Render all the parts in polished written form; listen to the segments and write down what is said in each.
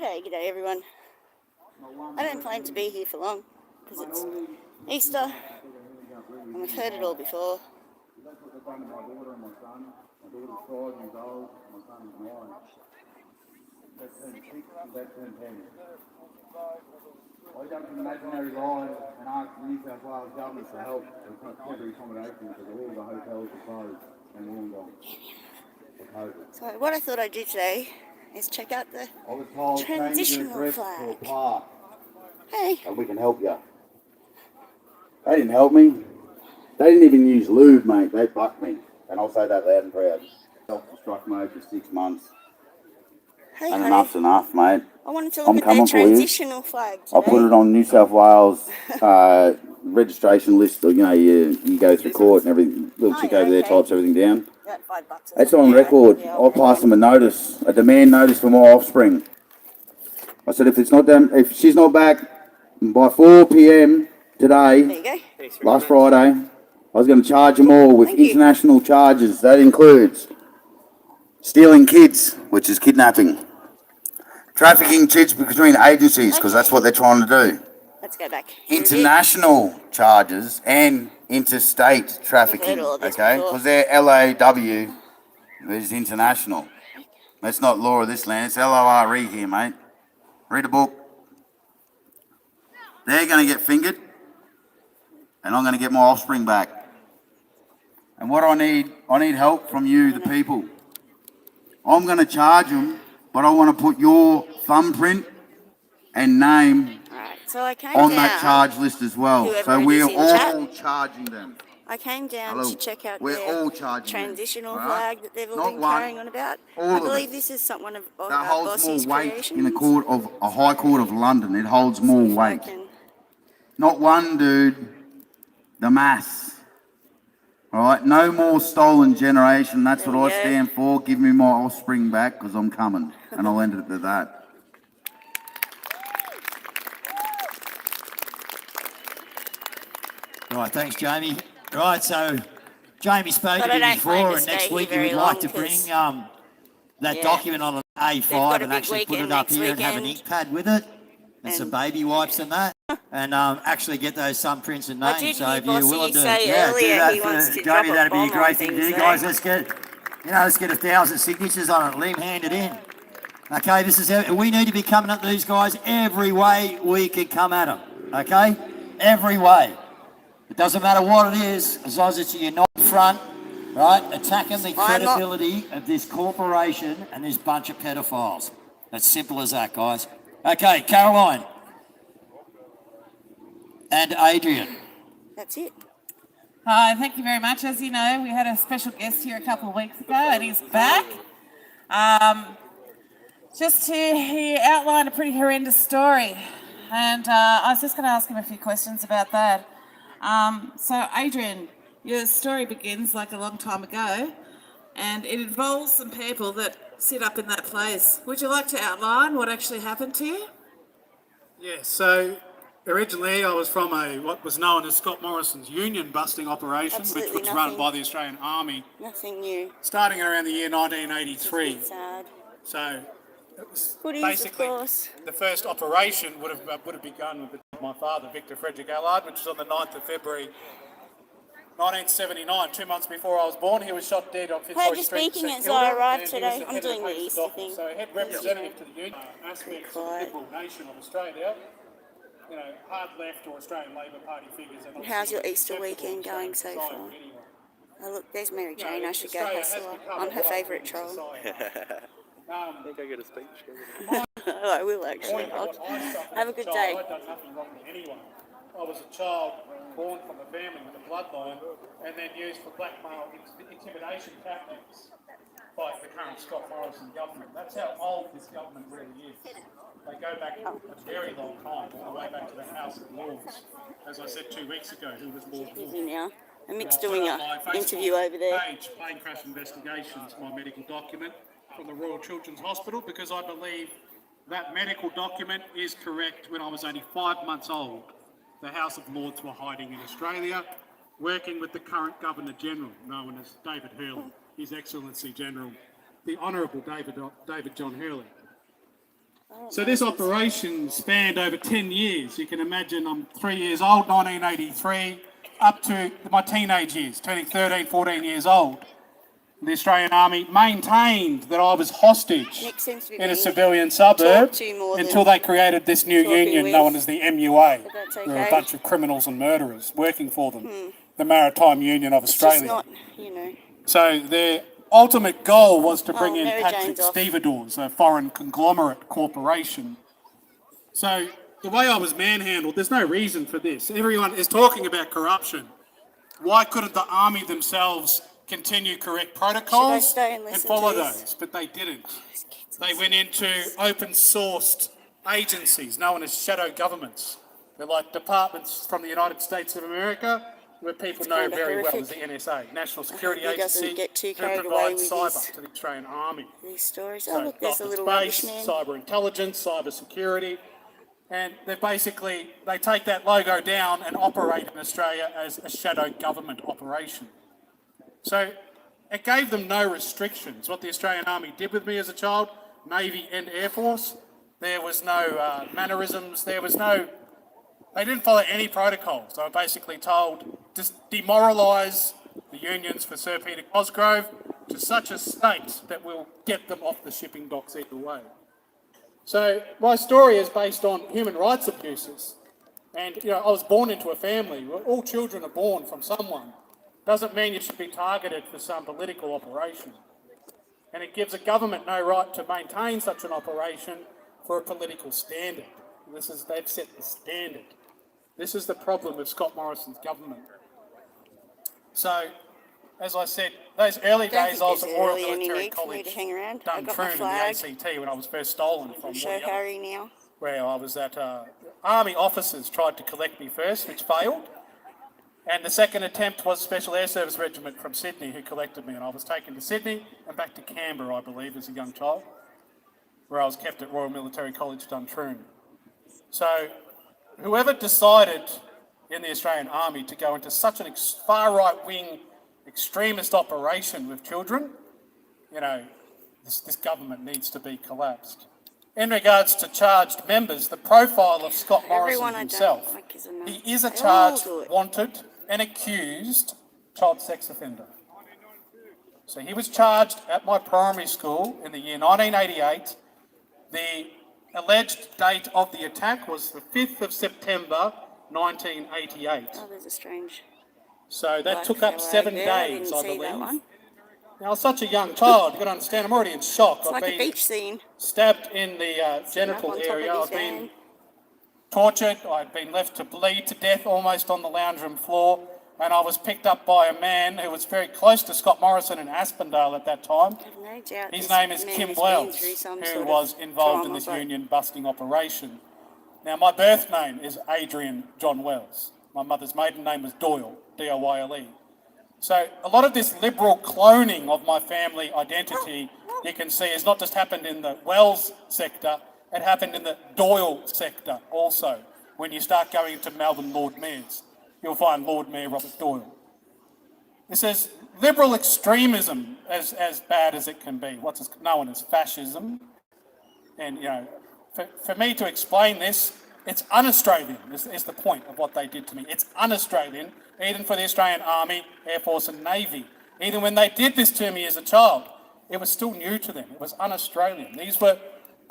G'day everyone. I don't plan to be here for long because it's Easter and we've heard it all before. That's what they've done to my daughter and my son. My daughter's 5 years old, my son is 9. They've turned 6 and they've turned 10. I jumped an imaginary line and asked the New South Wales government for help with temporary accommodation because all the hotels are closed and we're all gone for COVID. So what I thought I'd do today is check out the I was told Transitional Flag. to a park Hey, and we can help you. They didn't help me. They didn't even use lube, mate. They bucked me. And I'll say that loud and proud. Self-destruct mode for 6 months. hey, And honey. enough's enough, mate. I wanted to I'm look at coming the for you. Transitional Flag today. I put it on New South Wales registration list. You know, you go through court and everything. Little chick over there types everything down. About $5. That's on record. Yeah, I'll pass them a notice, a demand notice for more offspring. I said if she's not back by 4 p.m. today, There you go. last Friday, I was going to charge them all with international charges. That includes stealing kids, which is kidnapping, trafficking kids between agencies, because that's what they're trying to do. Let's go back. International charges and interstate trafficking, okay? Because they're LAW, there's international. That's not law of this land, it's LORE here, mate. Read a book. They're going to get fingered, and I'm going to get my offspring back. And what I need help from you, the people. I'm going to charge them, but I want to put your thumbprint and name on that charge list as well. So we're all charging them. I came down to check out all their Transitional Flag that they've all Not been one, carrying on about. all I of believe it. this is one of That holds Bossie's more weight creations. in a court of a high court of London. It holds more weight. Not one, dude. The mass. All right. No more stolen generation. That's what I stand for. Give me my offspring back because I'm coming, and I'll end it at that. Right, thanks, Jamie. Right, so Jamie spoke to you before, and next week you would like to bring that document on an A5 and actually put it up here and have an ink pad with it, and some baby wipes and that, and actually get those thumbprints and names. So if you're willing to do that for Jamie, that'd be a great thing to do, guys. Let's get 1,000 signatures on it. Let him hand it in. Okay, this is how we need to be coming at these guys every way we can come at them. Okay, every way. It doesn't matter what it is, as long as it's a united front, right? Attacking the credibility of this corporation and this bunch of pedophiles. As simple as that, guys. Okay, Caroline. And Adrian. That's it. Hi, thank you very much. As you know, we had a special guest here a couple of weeks ago and he's back. He outlined a pretty horrendous story. And I was just going to ask him a few questions about that. So Adrian, your story begins like a long time ago and it involves some people that sit up in that place. Would you like to outline what actually happened to you? Yeah, so originally I was from what was known as Scott Morrison's union busting operation, which was run by the Australian Army. Nothing new. Starting around the year 1983. It's sad. So it was Footies, basically of course. the first operation would have begun with my father, Victor Frederick Allard, which was on the 9th of February 1979, 2 months before I was born. He was shot dead on Fitzroy Street. Speaking as I arrived today. I'm doing the Easter thing. So head representative to the union aspects of the Liberal nation of Australia, you know, hard left or Australian Labor Party figures. And how's your Easter weekend going so far? Oh look, there's Mary Jane. I should go hustle her. I'm her favourite troll. I think I get a speech. Oh, I will actually. Have a good day. I'd done nothing wrong to anyone. I was a child born from a family with a bloodline and then used for blackmail intimidation tactics by the current Scott Morrison government. That's how old this government really is. They go back a very long time, all the way back to the House of Lords. As I said 2 weeks ago, who was Lord Busy now. And Mick's doing an interview over there. Plane crash investigations, my medical document from the Royal Children's Hospital, because I believe that medical document is correct. When I was only 5 months old, the House of Lords were hiding in Australia, working with the current Governor-General, known as David Hurley, His Excellency General, the Honourable David John Hurley. So this operation spanned over 10 years. You can imagine I'm 3 years old, 1983, up to my teenage years, turning 13, 14 years old. The Australian Army maintained that I was hostage Nick seems to be in a being civilian suburb talked to more until than they created this new talking union with. known as the MUA. If that's There were a okay. bunch of criminals and murderers working for them, the Maritime Union of It's Australia. just not, you know. So their ultimate goal was to bring in Mary Patrick Jane's off. Stevedores, a foreign conglomerate corporation. So the way I was manhandled, there's no reason for this. Everyone is talking about corruption. Why couldn't the army themselves continue correct protocols stay and listen follow to this? those? But they didn't. They went into open-sourced agencies known as shadow governments. They're like departments from the United States of America, where people know kinda very well as horrific. the NSA, National Security he doesn't Agency, get too who carried away provides with cyber his- to the Australian Army. These stories. So Oh, look, there's a little rubbish space, man. cyber intelligence, cyber security, and they take that logo down and operate in Australia as a shadow government operation. So it gave them no restrictions. What the Australian Army did with me as a child, Navy and Air Force, there was no mannerisms, they didn't follow any protocols. They were basically told, just demoralise the unions for Sir Peter Cosgrove to such a state that we'll get them off the shipping docks either way. So my story is based on human rights abuses. And, I was born into a family where all children are born from someone. Doesn't mean you should be targeted for some political operation. And it gives a government no right to maintain such an operation for a political standard. They've set the standard. This is the problem with Scott Morrison's government. So, as I said, those early Don't days think I was at there's Royal really any Military need for me College, to hang around. I've got my Duntroon in the flag. ACT when I was first stolen from Show Woodyatt, Harry now. where I was at. Army officers tried to collect me first, which failed. And the second attempt was Special Air Service Regiment from Sydney who collected me, and I was taken to Sydney and back to Canberra, I believe, as a young child, where I was kept at Royal Military College, Duntroon. So whoever decided in the Australian Army to go into such an far right-wing extremist operation with children, this government needs to be collapsed. In regards to charged members, the profile of Scott Morrison Everyone I himself, don't like is a no. he is a They all charged, do it. wanted and accused child sex offender. So he was charged at my primary school in the year 1988. The alleged date of the attack was the 5th of September 1988. Oh, there's a strange. So that black took up flag 7 there. I days, didn't I see that believe. one. Now, I was such a young child, you've got to understand, I'm already in shock. It's like a beach scene. Stabbed in the Up genital on top area. of I've his been van. tortured. I'd been left to bleed to death almost on the lounge room floor. And I was picked up by a man who was very close to Scott Morrison in Aspendale at that time. I have no doubt His this name is man Kim has Wells, been through some who sort of was involved in trauma, this but union busting operation. Now, my birth name is Adrian John Wells. My mother's maiden name was Doyle, D-O-Y-L-E. So a lot of this liberal cloning of my family identity, you can see, has not just happened in the Wells sector, it happened in the Doyle sector also. When you start going to Melbourne Lord Mayors, you'll find Lord Mayor Robert Doyle. This is liberal extremism as bad as it can be, what's known as fascism. And, for me to explain this, it's un-Australian, is the point of what they did to me. It's un-Australian, even for the Australian Army, Air Force and Navy. Even when they did this to me as a child, it was still new to them. It was un-Australian. These were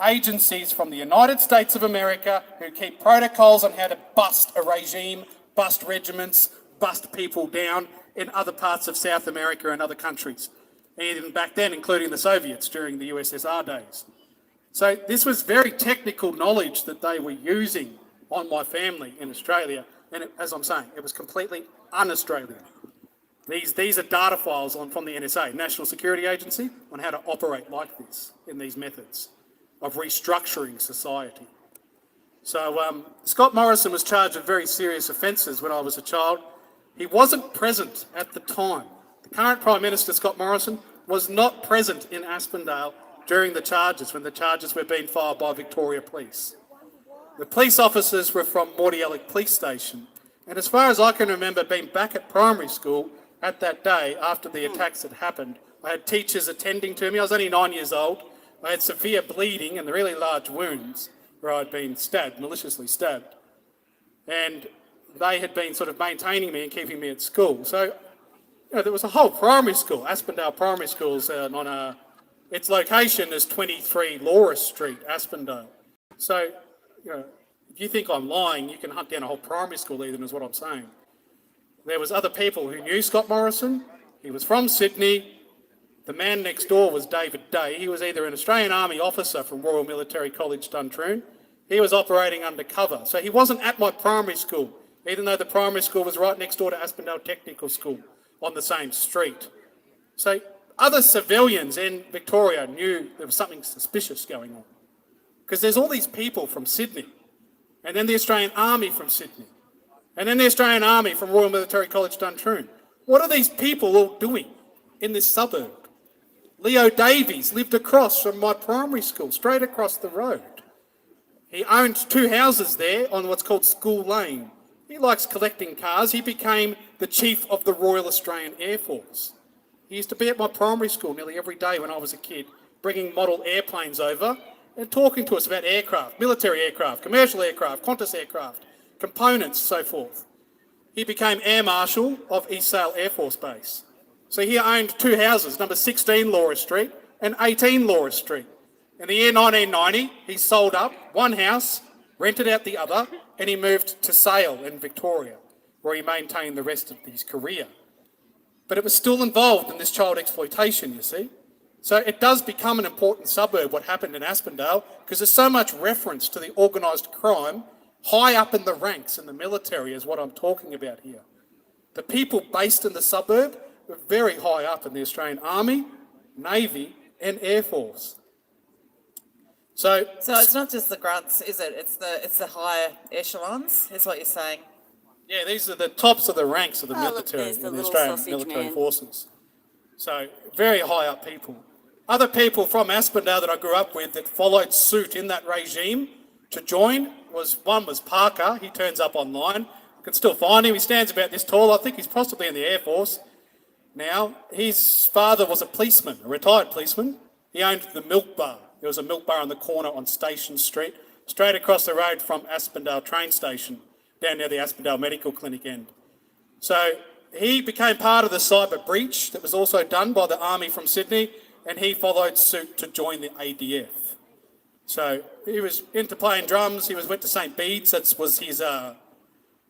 agencies from the United States of America who keep protocols on how to bust a regime, bust regiments, bust people down in other parts of South America and other countries. Even back then, including the Soviets during the USSR days. So this was very technical knowledge that they were using on my family in Australia. And as I'm saying, it was completely un-Australian. These are data files from the NSA, National Security Agency, on how to operate like this in these methods of restructuring society. So Scott Morrison was charged with very serious offences when I was a child. He wasn't present at the time. The current Prime Minister, Scott Morrison, was not present in Aspendale during the charges, when the charges were being filed by Victoria Police. The police officers were from Mordialloc Police Station, and as far as I can remember being back at primary school at that day after the attacks had happened, I had teachers attending to me. I was only 9 years old. I had severe bleeding and really large wounds where I'd been stabbed, maliciously stabbed. And they had been sort of maintaining me and keeping me at school. So, there was a whole primary school, Aspendale Primary School's its location is 23 Laura Street, Aspendale. So, if you think I'm lying, you can hunt down a whole primary school even, is what I'm saying. There was other people who knew Scott Morrison. He was from Sydney. The man next door was David Day. He was either an Australian Army officer from Royal Military College, Duntroon. He was operating undercover. So he wasn't at my primary school, even though the primary school was right next door to Aspendale Technical School on the same street. So other civilians in Victoria knew there was something suspicious going on. Because there's all these people from Sydney, and then the Australian Army from Sydney, and then the Australian Army from Royal Military College, Duntroon. What are these people all doing in this suburb? Leo Davies lived across from my primary school, straight across the road. He owned 2 houses there on what's called School Lane. He likes collecting cars. He became the chief of the Royal Australian Air Force. He used to be at my primary school nearly every day when I was a kid, bringing model airplanes over and talking to us about aircraft, military aircraft, commercial aircraft, Qantas aircraft, components, so forth. He became Air Marshal of East Sale Air Force Base. So he owned 2 houses, number 16 Laura Street and 18 Laura Street. In the year 1990, he sold up one house, rented out the other, and he moved to Sale in Victoria, where he maintained the rest of his career. But it was still involved in this child exploitation, you see. So it does become an important suburb, what happened in Aspendale, because there's so much reference to the organised crime high up in the ranks in the military is what I'm talking about here. The people based in the suburb were very high up in the Australian Army, Navy and Air Force. So it's not just the grunts, is it? It's the higher echelons, is what you're saying. Yeah, these are the tops of the ranks of the Oh, look, military there's the in the little Australian sausage military man. forces. So very high up people. Other people from Aspendale that I grew up with that followed suit in that regime to join one was Parker. He turns up online. You can still find him. He stands about this tall. I think he's possibly in the Air Force now. His father was a policeman, a retired policeman. He owned the milk bar. There was a milk bar on the corner on Station Street, straight across the road from Aspendale train station, down near the Aspendale Medical Clinic end. So he became part of the cyber breach that was also done by the Army from Sydney, and he followed suit to join the ADF. So he was into playing drums. He went to St. Bede's. That was his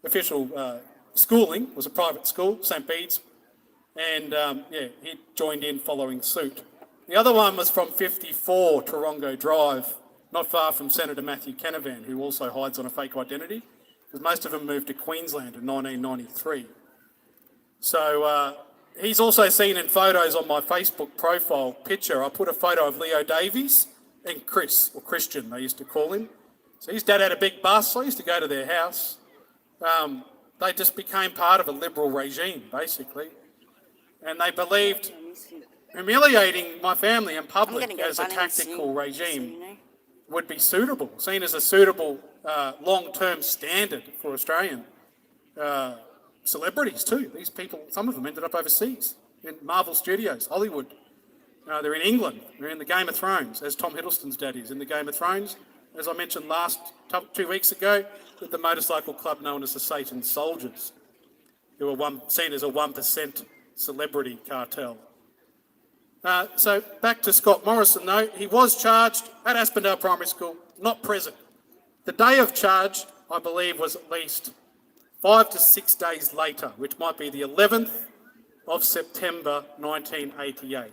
official schooling. It was a private school, St. Bede's. And he joined in following suit. The other one was from 54 Tarongo Drive, not far from Senator Matthew Canavan, who also hides on a fake identity, because most of them moved to Queensland in 1993. So he's also seen in photos on my Facebook profile picture. I put a photo of Leo Davies and Chris, or Christian, they used to call him. So his dad had a big bus. I used to go to their house. They just became part of a liberal regime, basically. And they believed humiliating my family in public as a tactical regime would be suitable, seen as a suitable long-term standard for Australian celebrities too. These people, some of them ended up overseas in Marvel Studios, Hollywood. They're in England. They're in the Game of Thrones, as Tom Hiddleston's dad is in the Game of Thrones. As I mentioned 2 weeks ago, with the motorcycle club known as the Satan Soldiers, who were seen as a 1% celebrity cartel. So back to Scott Morrison though, he was charged at Aspendale Primary School, not present. The day of charge, I believe, was at least 5 to 6 days later, which might be the 11th of September 1988.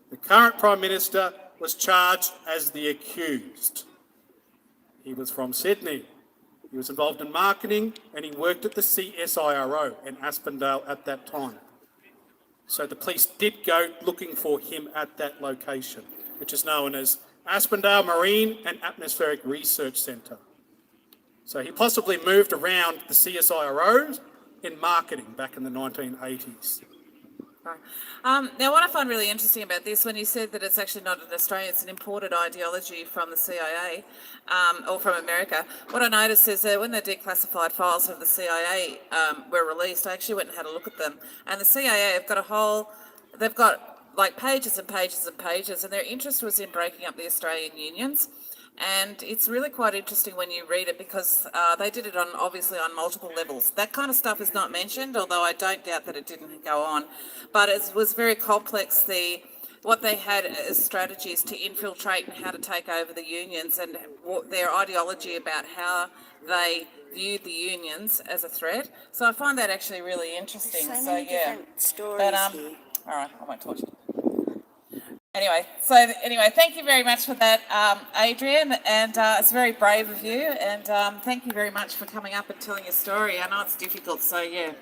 The current Prime Minister was charged as the accused. He was from Sydney. He was involved in marketing and he worked at the CSIRO in Aspendale at that time. So the police did go looking for him at that location, which is known as Aspendale Marine and Atmospheric Research Centre. So he possibly moved around the CSIRO in marketing back in the 1980s. Now, what I find really interesting about this, when you said that it's actually not an Australian, it's an imported ideology from the CIA or from America, what I noticed is that when the declassified files of the CIA were released, I actually went and had a look at them. And the CIA have got they've got like pages and pages and pages, and their interest was in breaking up the Australian unions. And it's really quite interesting when you read it because they did it obviously on multiple levels. That kind of stuff is not mentioned, although I don't doubt that it didn't go on. But it was very complex, what they had as strategies to infiltrate and how to take over the unions, and their ideology about how they viewed the unions as a threat. So I find that actually really interesting. So many different stories here. All right, I won't talk to you. Anyway, thank you very much for that, Adrian, and it's very brave of you, and thank you very much for coming up and telling your story. I know it's difficult, so yeah.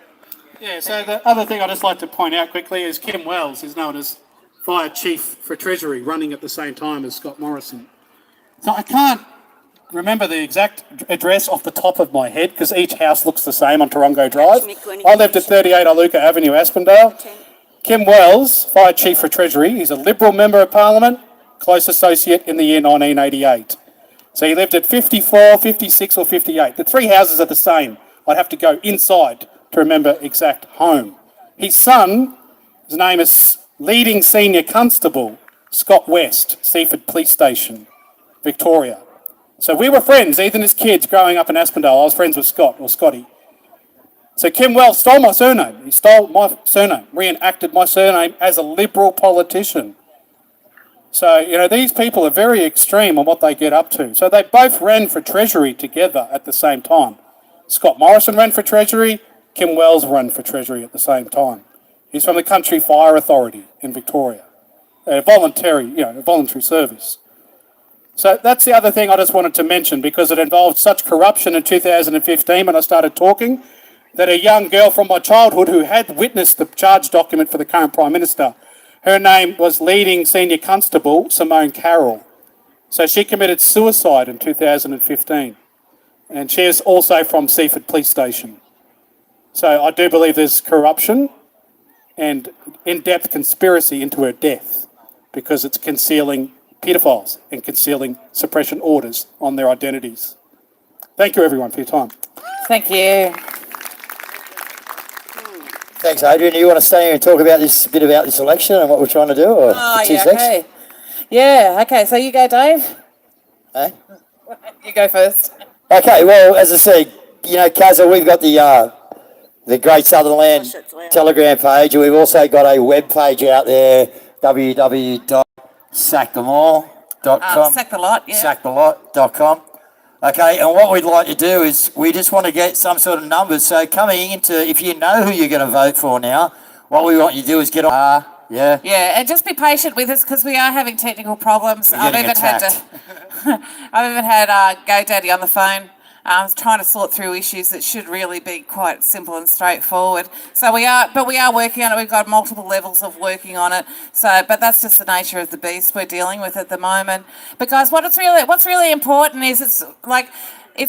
Yeah, so the other thing I'd just like to point out quickly is Kim Wells is known as Fire Chief for Treasury, running at the same time as Scott Morrison. So I can't remember the exact address off the top of my head because each house looks the same on Tarongo Drive. I lived at 38 Iluka Avenue, Aspendale. Kim Wells, Fire Chief for Treasury, he's a Liberal Member of Parliament, close associate in the year 1988. So he lived at 54, 56 or 58. The three houses are the same. I'd have to go inside to remember exact home. His son, his name is Leading Senior Constable, Scott West, Seaford Police Station, Victoria. So we were friends, even as kids growing up in Aspendale. I was friends with Scott, or Scotty. So Kim Wells stole my surname. He stole my surname, reenacted my surname as a Liberal politician. So, you know, these people are very extreme on what they get up to. So they both ran for Treasury together at the same time. Scott Morrison ran for Treasury, Kim Wells ran for Treasury at the same time. He's from the Country Fire Authority in Victoria. A voluntary service. So that's the other thing I just wanted to mention because it involved such corruption in 2015 when I started talking that a young girl from my childhood who had witnessed the charge document for the current Prime Minister, her name was Leading Senior Constable Simone Carroll. So she committed suicide in 2015. And she is also from Seaford Police Station. So I do believe there's corruption and in-depth conspiracy into her death because it's concealing paedophiles and concealing suppression orders on their identities. Thank you everyone for your time. Thank you. Thanks, Adrian. Do you want to stay here and talk about this, a bit about this election and what we're trying to do? Or Okay. Yeah, okay. So you go, Dave. Eh? You go first. Okay, well, as I said, you know, Kazza, we've got the Great Southern Land Telegram page, and we've also got a web page out there, www.sackthem.all.com. Sack the lot, yeah. Sackthelot.com. Okay, and what we'd like to do is we just want to get some sort of numbers. So coming into, if you know who you're going to vote for now, what we want you to do is get on. Yeah. Yeah, and just be patient with us because we are having technical problems. I've even had GoDaddy on the phone. Trying to sort through issues that should really be quite simple and straightforward. So we are working on it. We've got multiple levels of working on it. So, but that's just the nature of the beast we're dealing with at the moment. But guys, what's really important is it's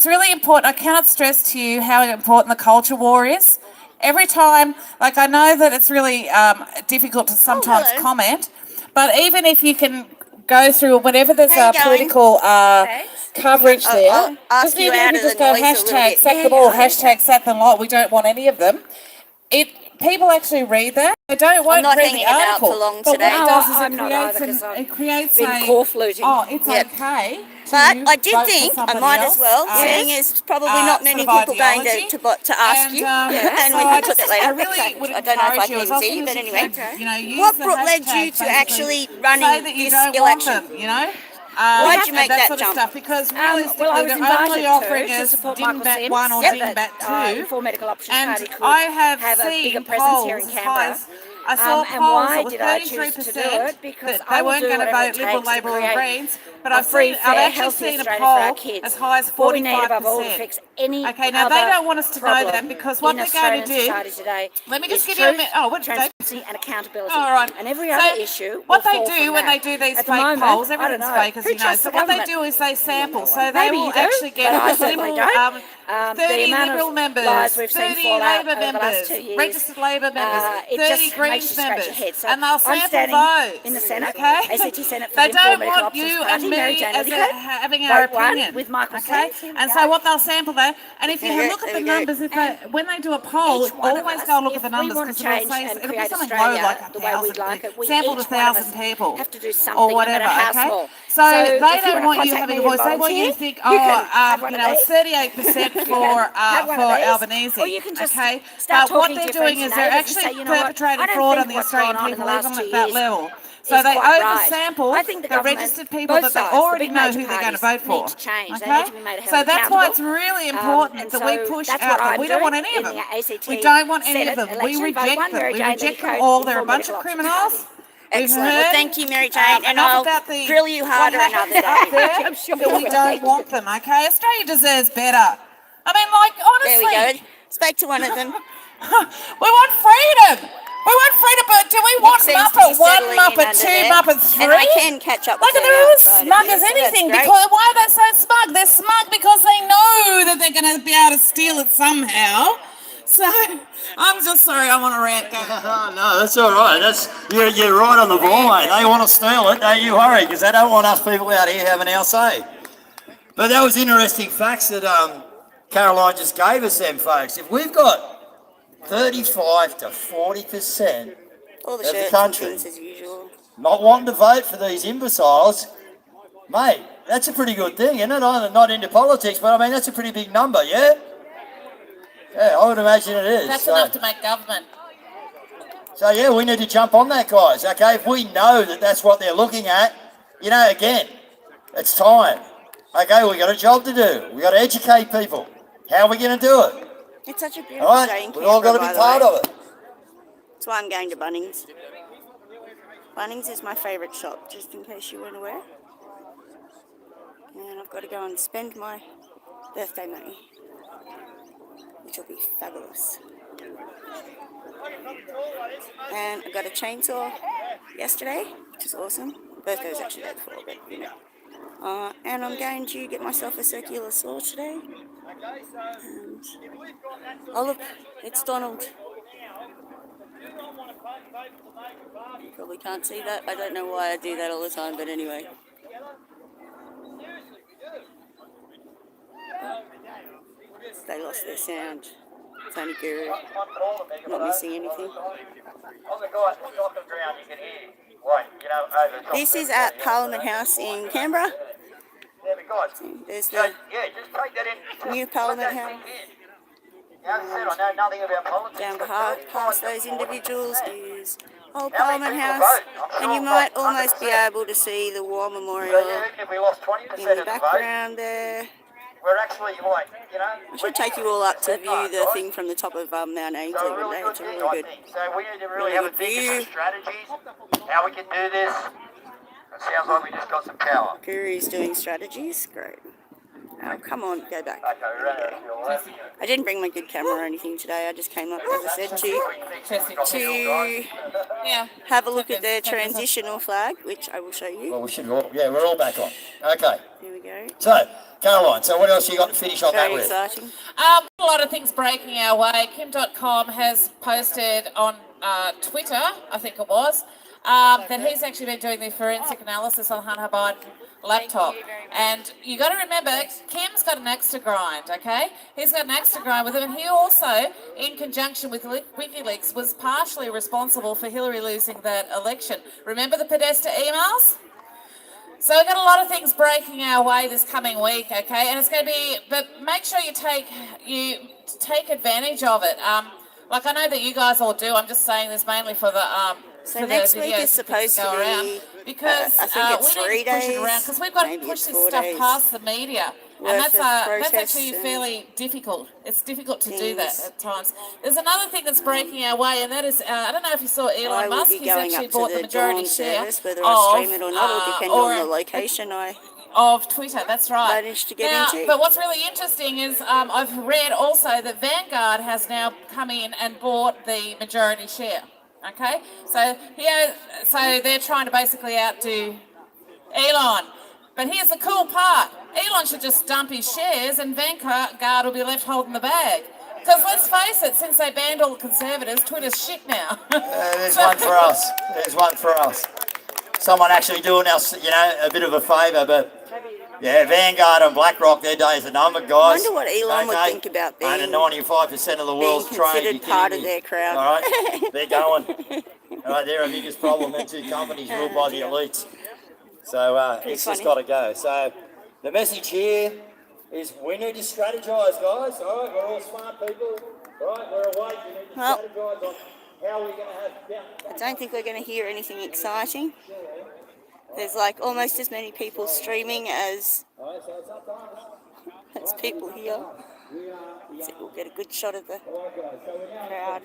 really important. I cannot stress to you how important the culture war is. Every time, like I know that it's really difficult to sometimes comment, but even if you can go through whenever there's political coverage there, just even if you just go hashtag sack them all, hashtag sack them lot, we don't want any of them. People actually read that. They won't read the article. For long but today. what it does is it creates it's okay. But I did think I might as well, seeing as it's probably not many people going to ask you, and we can put it later. I don't know if I can see, but anyway. What led you to actually running this election? Why'd you make that jump? Because realistically, the only offering is Dingbat 1 or Dingbat 2, and I have seen polls as high as I saw polls that were 33% that they weren't going to vote Liberal, Labor or Greens, but I've actually seen a poll as high as 45%. Okay, now they don't want us to know that because what they're going to do, let me just give you a minute. Oh, what did they? And accountability. All right. And every other issue. What they do when they do these fake polls, everything's fake, as you know. So what they do is they sample. So they will actually get Liberal, 30 Liberal members, 30 Labor members, registered Labor members, 30 Green makes you scratch members, your head. So and they'll I'm sample standing votes in the Senate, okay? ACT Senate for They the don't Informed want Medical you Officers and Party, Mary me Jane as Liddicott. having our Vote 1 opinion, with Michael okay? Sands. Here we And go. so what they'll sample there, and if you There we go, look at there the we go. numbers, when they do a poll, Each one of always us, go and look if at the we numbers want to because change and it'll be create something low Australia like the way we'd 1,000, like it, we sample each to one of us 1,000 people have to do something, or no whatever, matter how okay? small. So they if you don't wanna want you contact having me a and voice. They want you to volunteer, think, you can have one you of know, it's these. 38% Have one for of these, Albanese, or you can just okay? start But what talking to they're your doing friends is and they're neighbours and actually say, you know what, I perpetrating don't fraud think on the what's gone Australian on in people the last even 2 at that years level. So is they quite right. oversample I think the the government, registered people both that they sides, the already big know major who they're going to parties, vote for. need to change. They Okay? need to be made So held that's why it's accountable. really important And that we so push that's out what that I'm we don't want doing any of in them. the ACT We don't want any of Senate them. We election. Vote reject 1, them. Mary We Jane reject them Liddicott, all. They're a Informed bunch Medical of Officers criminals. Party. We've Excellent. heard Well, thank you, Mary Jane, and enough I'll about the grill you what harder happens another up day. there I'm sure that we you don't will. want them. Okay, Australia deserves better. I mean, like There we honestly, go. Spoke to one of them. we want freedom. We want freedom, but do we Nick want seems to be Muppet 1, settling in Muppet under 2, there, Muppet and I 3? can catch up with Like them they're all as outside of smug here, as so that's anything. great. Because why are they so smug? They're smug because they know that they're going to be able to steal it somehow. So I'm just sorry. I want to rant. Go. No, that's all right. You're right on the ball, mate. They want to steal it. Don't you worry, because they don't want us people out here having our say. But that was interesting facts that Caroline just gave us, them folks. If we've got 35 to 40% All the of the shirts and country things as usual. not wanting to vote for these imbeciles, mate, that's a pretty good thing, isn't it? I'm not into politics, but I mean, that's a pretty big number, yeah? Yeah, I would imagine it is. That's enough to make government. So yeah, we need to jump on that, guys. Okay, if we know that that's what they're looking at, you know, again, it's time. Okay, we got a job to do. We got to educate people. How are we going to do it? It's such a beautiful All day in right, we've all got to Canberra, be by the part way. of it. That's why I'm going to Bunnings. Bunnings is my favourite shop, just in case you weren't aware. And I've got to go and spend my birthday money, which will be fabulous. And I got a chainsaw yesterday, which is awesome. My birthday was actually the day before, but you know. And I'm going to get myself a circular saw today. And, oh look, it's Donald. You probably can't see that. I don't know why I do that all the time, but anyway. They lost their sound. It's only Guru. Not missing anything. This is at Parliament House in Canberra. There's the new Parliament House. Down past those individuals is Old Parliament House, and you might almost be able to see the War Memorial in the background there. We're actually like, you know, I should take you all up to view the thing from the top of Mount Ainsley one day. It's a really good, so we need to really have a think of strategies, how we can do this. It sounds like we just got some power. Guru's doing strategies. Great. Oh, come on, go back. Okay, we're ready to feel that. I didn't bring my good camera or anything today. I just came up, as I said, to have a look at the transitional flag, which I will show you. Well, we should all, yeah, we're all back on. Okay. Here we go. So, Caroline, so what else you got to finish on that Very with? exciting. A lot of things breaking our way. Kim.com has posted on Twitter, I think it was, that he's actually been doing the forensic analysis on Hunter Biden laptop. And you got to remember, Kim's got an axe to grind, okay? He's got an axe to grind with him, and he also, in conjunction with WikiLeaks, was partially responsible for Hillary losing that election. Remember the Podesta emails? So we've got a lot of things breaking our way this coming week, okay? And it's going to be, but make sure you take advantage of it. Like I know that you guys all do. I'm just saying this mainly for the So next week is supposed to be, because I think it's 3 days, because we've got to maybe push it's this 4 stuff days past the media, and worth that's of protests actually and fairly difficult. It's difficult to do that things. at times. There's another thing that's breaking our way, and that is I don't know if you saw I Elon will Musk. be He's going actually up to bought the the majority dawn share service, whether I stream it or not, will depend on the or location I of Twitter. That's right. managed to get Now, into. but what's really interesting is I've read also that Vanguard has now come in and bought the majority share. Okay, so so they're trying to basically outdo Elon. But here's the cool part: Elon should just dump his shares, and Vanguard will be left holding the bag. Because let's face it, since they banned all the Conservatives, Twitter's shit now. There's one for us. There's one for us. Someone actually doing us, a bit of a favour, but yeah, Vanguard and BlackRock, their days are numbered, guys. I wonder what Elon would think about being, and 95% of the world's trade. considered part of their crowd. All right, they're going. All right, they're our biggest problem. Them two companies ruled by the elites. So it's just got to go. So the message here is we need to strategise, guys. All right, we're all smart people. All right, we're awake. We need to strategise on how we're going to have... I don't think we're going to hear anything exciting. There's like almost as many people streaming as people here. So we'll get a good shot of the crowd.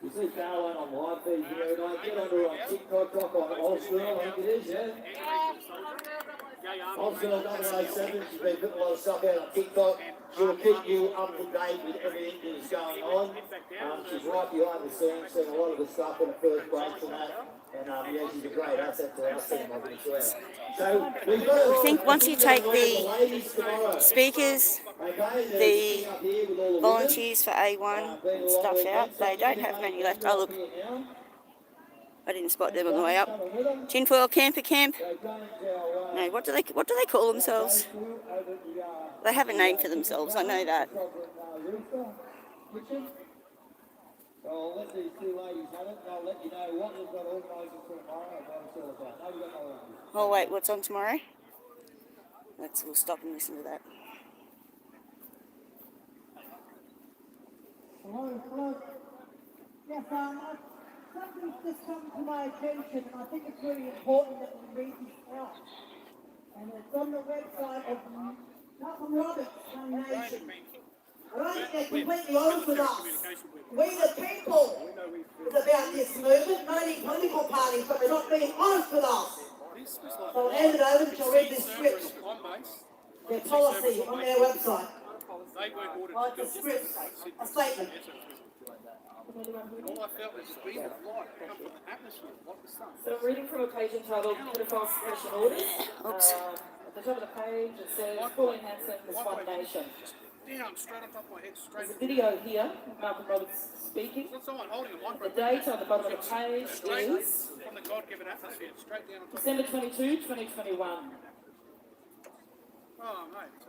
You see Caroline on live feed here tonight. Get under on TikTok on Allswell, I think it is, yeah? Allswell 007, she's been putting a lot of stuff out on TikTok. She'll keep you up to date with everything that is going on. She's right behind the scenes, seeing a lot of the stuff in the first breaks and that. And yeah, she's a great asset to our team, I can swear. So I think once you take the speakers, the volunteers for A1 and stuff out, they don't have many left. Oh look, I didn't spot them on the way up. Tinfoil Camper Camp. No, what do they call themselves? They have a name for themselves, I know that. I'll let these two ladies have it, and I'll let you know what we've got organised for tomorrow and what it's all about. No, we've got no idea. Oh wait, what's on tomorrow? We'll stop and listen to that. Hello. Yes, something's just come to my attention, and I think it's really important that we read this out. And it's on the website of Malcolm Roberts Foundation. I don't think they're completely honest with us. We the people is about this movement, not any political parties, but they're not being honest with us. So I'll hand it over to read this script. Their policy on their website. Like the script, a statement. So I'm reading from a page entitled Pedophile Suppression Orders. At the top of the page it says, Pauline Hanson is One Nation. There's a video here of Malcolm Roberts speaking. The date on the bottom of the page is December 22, 2021. Oh, mate.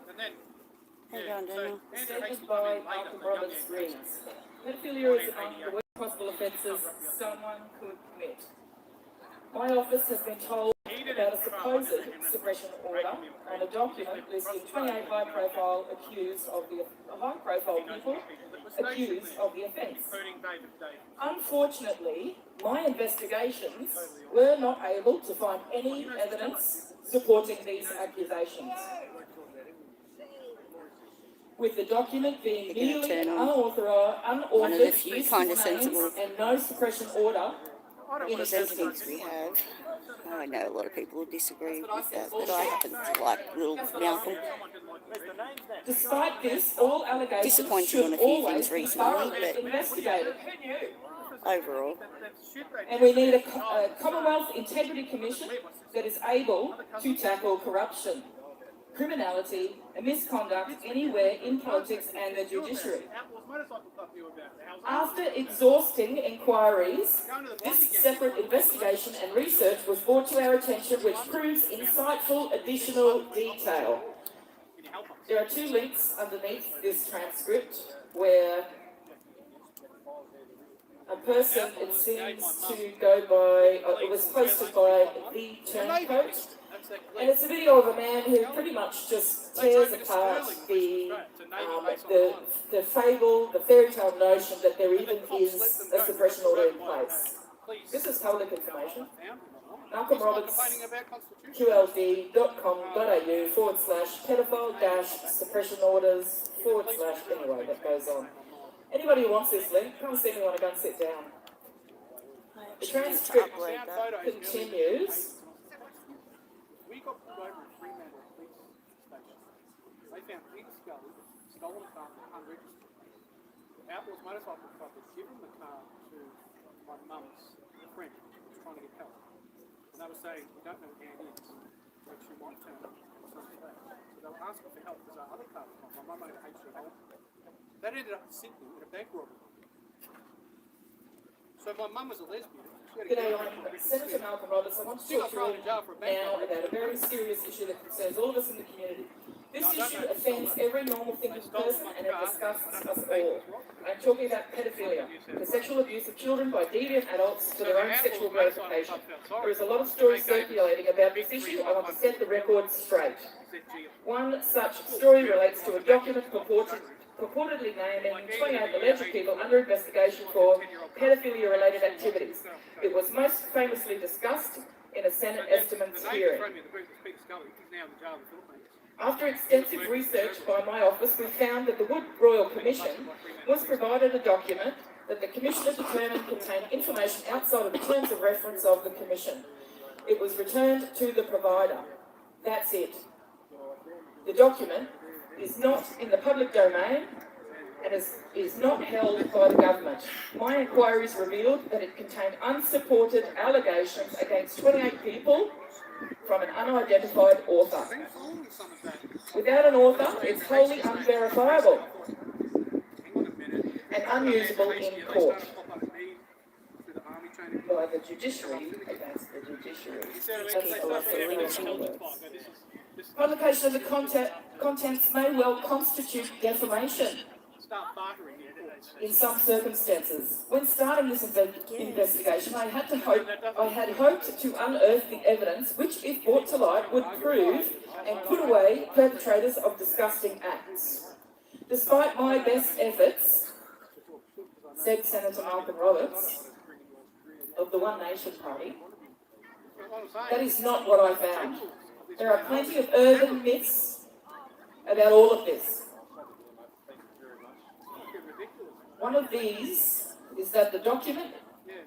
And then... Statement by Malcolm Roberts reads, pedophilia is among the worst possible offences someone could commit. My office has been told about a supposed suppression order on a document listing 28 high-profile people accused of the offence. Unfortunately, my investigations were not able to find any evidence supporting these accusations. With the document being merely unauthored use of names and no suppression order in existence. We have. I know a lot of people will disagree with that, but I happen to like little Malcolm. Despite this, all allegations disappointed on a few things recently, but investigated. overall. And we need a Commonwealth Integrity Commission that is able to tackle corruption, criminality and misconduct anywhere in politics and the judiciary. After exhausting inquiries, this separate investigation and research was brought to our attention, which proves insightful additional detail. There are two links underneath this transcript where a person, it seems to go by, it was posted by the Turncoat, and it's a video of a man who pretty much just tears apart the fable, the fairy tale notion that there even is a suppression order in place. This is public information. Malcolm Roberts, qld.com.au/pedophile-suppression orders / anyway, that goes on. Anybody who wants this link, come see me when I go and sit down. The transcript continues. We got pulled over at Fremantle Police Station. They found Peter Scully, stolen a car, unregistered. Outlaws Motorcycle Club had given the car to my mum's friend who was trying to get help. And they were saying, we don't know where it is. which you might turn up. So they were asking for help because our other car was gone. My mum had H2O. That ended up in Sydney in a bank robbery. So my mum was a lesbian. G'day, I'm Senator Malcolm Roberts. I want to talk to you now about a very serious issue that concerns all of us in the community. This issue offends every normal thinking person and it disgusts us all. I'm talking about pedophilia, the sexual abuse of children by deviant adults for their own sexual gratification. There is a lot of stories circulating about this issue. I want to set the record straight. One such story relates to a document purportedly naming 28 alleged people under investigation for pedophilia-related activities. It was most famously discussed in a Senate estimates hearing. After extensive research by my office, we found that the Wood Royal Commission was provided a document that the Commissioner determined contained information outside of the terms of reference of the Commission. It was returned to the provider. That's it. The document is not in the public domain and is not held by the government. My inquiries revealed that it contained unsupported allegations against 28 people from an unidentified author. Without an author, it's wholly unverifiable and unusable in court by the judiciary against the judiciary. Publication of the contents may well constitute defamation in some circumstances. When starting this investigation, I had hoped to unearth the evidence which, if brought to light, would prove and put away perpetrators of disgusting acts. Despite my best efforts, said Senator Malcolm Roberts of the One Nation Party, that is not what I found. There are plenty of urban myths about all of this. One of these is that the document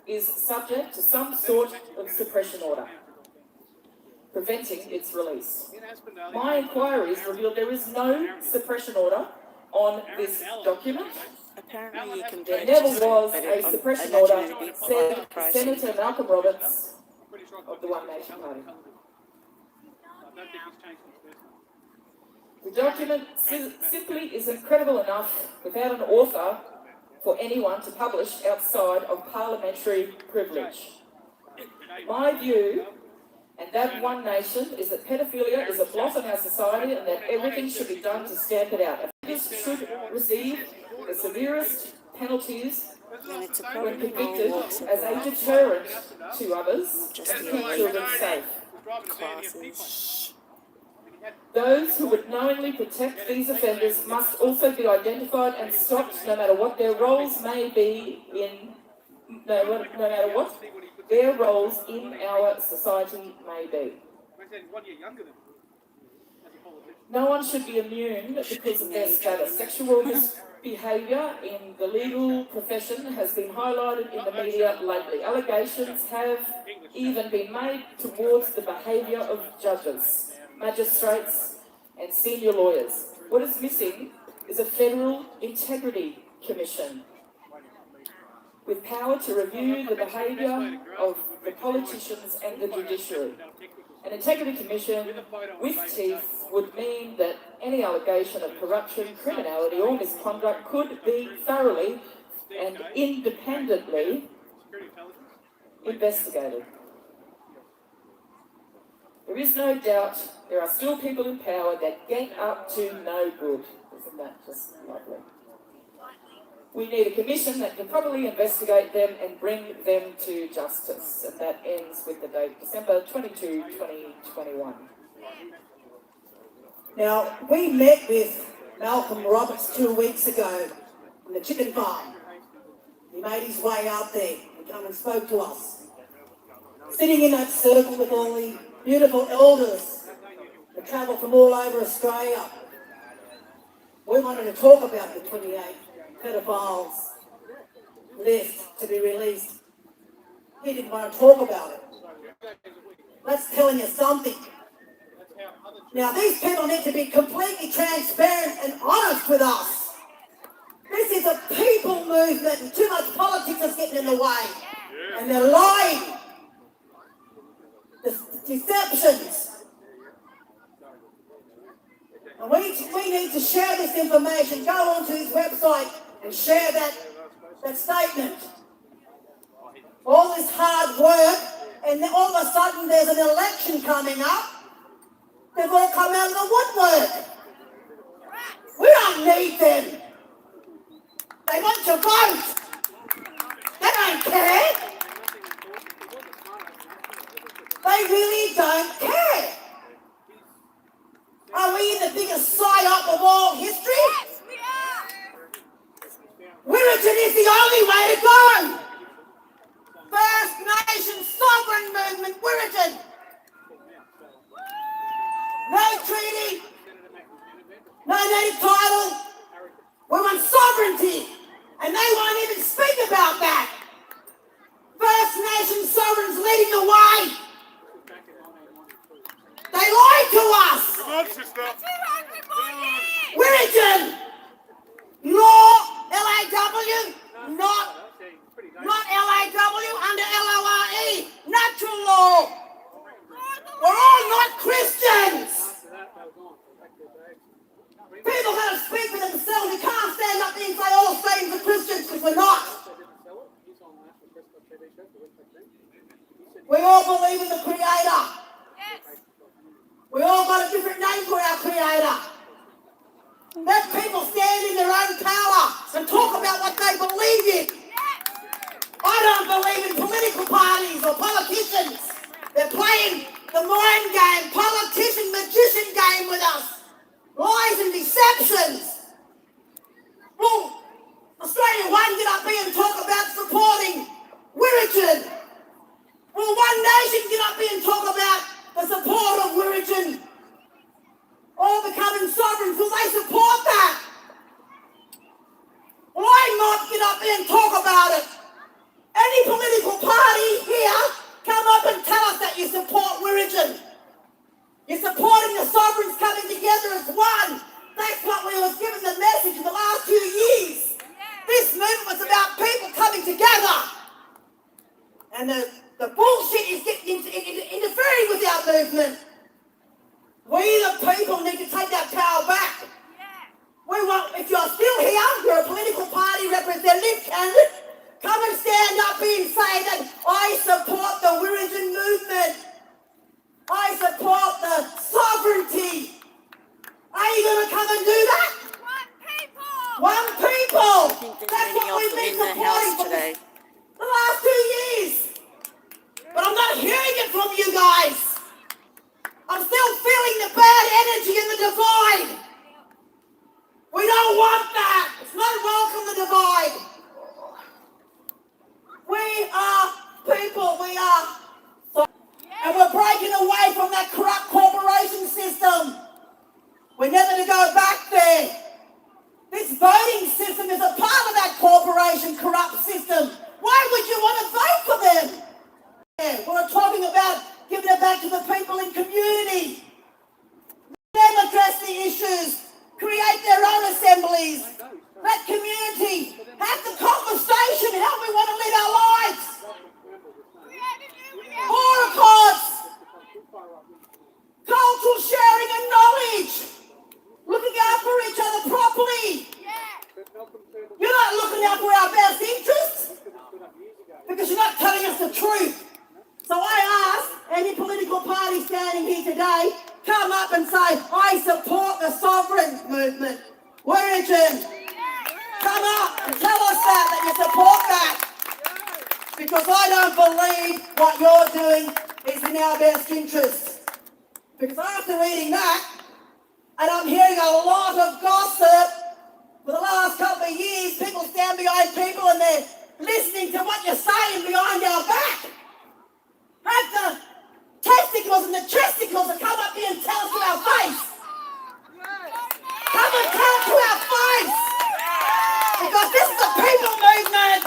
is subject to some sort of suppression order, preventing its release. My inquiries revealed there is no suppression order on this document. Apparently you can There never was a suppression order, said Senator Malcolm Roberts of the One Nation Party. The document simply isn't credible enough without an author for anyone to publish outside of parliamentary privilege. My view, and that One Nation, is that pedophilia is a blot on our society and that everything should be done to stamp it out. Offenders should receive the severest penalties when convicted as a deterrent to others and keep children safe. Those who would knowingly protect these offenders must also be identified and stopped, no matter what their roles may be no matter what their roles in our society may be. No one should be immune because of their status. Sexual misbehaviour in the legal profession has been highlighted in the media lately. Allegations have even been made towards the behaviour of judges, magistrates and senior lawyers. What is missing is a Federal Integrity Commission with power to review the behaviour of the politicians and the judiciary. An Integrity Commission with teeth would mean that any allegation of corruption, criminality or misconduct could be thoroughly and independently investigated. There is no doubt there are still people in power that get up to no good. Isn't that just lovely? We need a commission that can properly investigate them and bring them to justice. And that ends with the date December 22, 2021. Now, we met with Malcolm Roberts 2 weeks ago on the chicken farm. He made his way out there and come and spoke to us. Sitting in that circle with all the beautiful elders that travel from all over Australia. We wanted to talk about the 28 pedophiles left to be released. He didn't want to talk about it. That's telling you something. Now, these people need to be completely transparent and honest with us. This is a people movement and too much politics is getting in the way. And they're lying. The deceptions to share this information. Go onto his website and share that statement. All this hard work, and then all of a sudden there's an election coming up. They've all come out of the woodwork. We don't need them. They want your vote. They don't care. They really don't care. Are we the biggest psyop of all history? Yes, we are. Wiradjuri is the only way to go. First Nation sovereign movement, Wiradjuri. No treaty, no native title. We want sovereignty, and they won't even speak about that. First Nation sovereigns leading the way. They lied to us. Come on, sister. Wiradjuri, law, LAW, not LAW, under LORE, natural law. We're all not Christians. People got to speak for themselves. We can't stand up there and say all Satan's are Christians, because we're not. We all believe in the Creator. We all got a different name for our Creator. Let people stand in their own power and talk about what they believe in. I don't believe in political parties or politicians. They're playing the mind game, politician, magician game with us. Lies and deceptions. Well, Australia One get up here and talk about supporting Wiradjuri. Well, One Nation get up here and talk about the support of Wiradjuri. All becoming sovereigns. Will they support that? Why not get up here and talk about it? Any political party here, come up and tell us that you support Wiradjuri. You're supporting the sovereigns coming together as one. That's what we was given the message in the last few years. This movement was about people coming together. And the bullshit is getting interfering with our movement. We the people need to take that power back. We want, if you're still here, you're a political party representative, candidate, come and stand up here and say that I support the Wiradjuri movement. I support the sovereignty. Are you going to come and do that? One people. That's what we've been supporting for the last 2 years. But I'm not hearing it from you guys. I'm still feeling the bad energy and the divide. We don't want that. It's not welcome, the divide. We are people. We are. And we're breaking away from that corrupt corporation system. We're never going to go back there. This voting system is a part of that corporation corrupt system. Why would you want to vote for them? We're talking about giving it back to the people in community. Let them address the issues. Create their own assemblies. Let community have the conversation how we want to live our lives. More courts. Cultural sharing and knowledge. Looking out for each other properly. You're not looking out for our best interests because you're not telling us the truth. So I ask any political party standing here today, come up and say, I support the sovereign movement. Wiradjuri, come up and tell us that you support that. Because I don't believe what you're doing is in our best interests. Because after reading that, and I'm hearing a lot of gossip for the last couple of years, people stand behind people and they're listening to what you're saying behind our back. Have the testicles and the chesticles to come up here and tell us to our face. Come and tell it to our face. Because this is a people movement.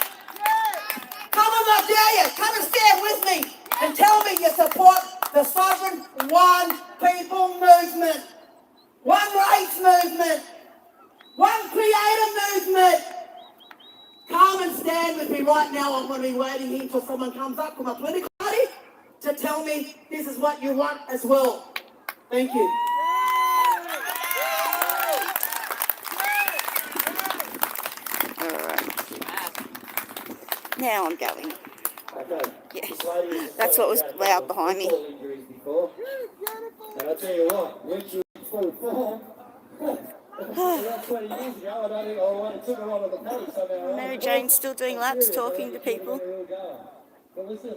Come on, I dare you. Come and stand with me and tell me you support the sovereign one people movement. One race movement. One creator movement. Come and stand with me right now. I'm going to be waiting here until someone comes up from a political party to tell me this is what you want as well. Thank you. Now I'm going. Okay. Yeah. This lady was That's what was loud behind me. football injuries before. And I tell you what, when she was in full form, about 20 years ago, I don't think I took her on the paddock somehow. Mary Jane's still doing laps, talking to people. But listen,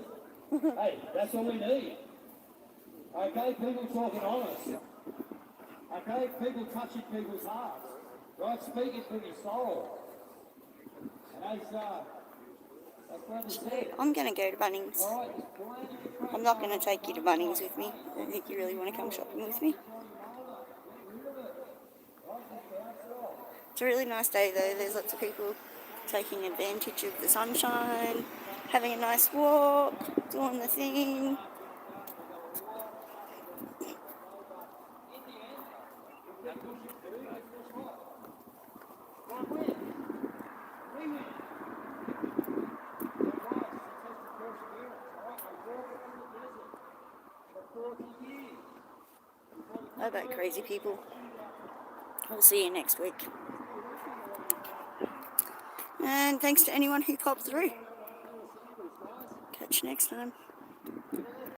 hey, that's all we need. Okay, people talking honest. Okay, people touching people's hearts. Right, speaking from your soul. And as brother said, I'm going to go to Bunnings. I'm not going to take you to Bunnings with me. I don't think you really want to come shopping with me. It's a really nice day though. There's lots of people taking advantage of the sunshine, having a nice walk, doing the thing. Bye bye, crazy people. I'll see you next week. And thanks to anyone who popped through. Catch you next time.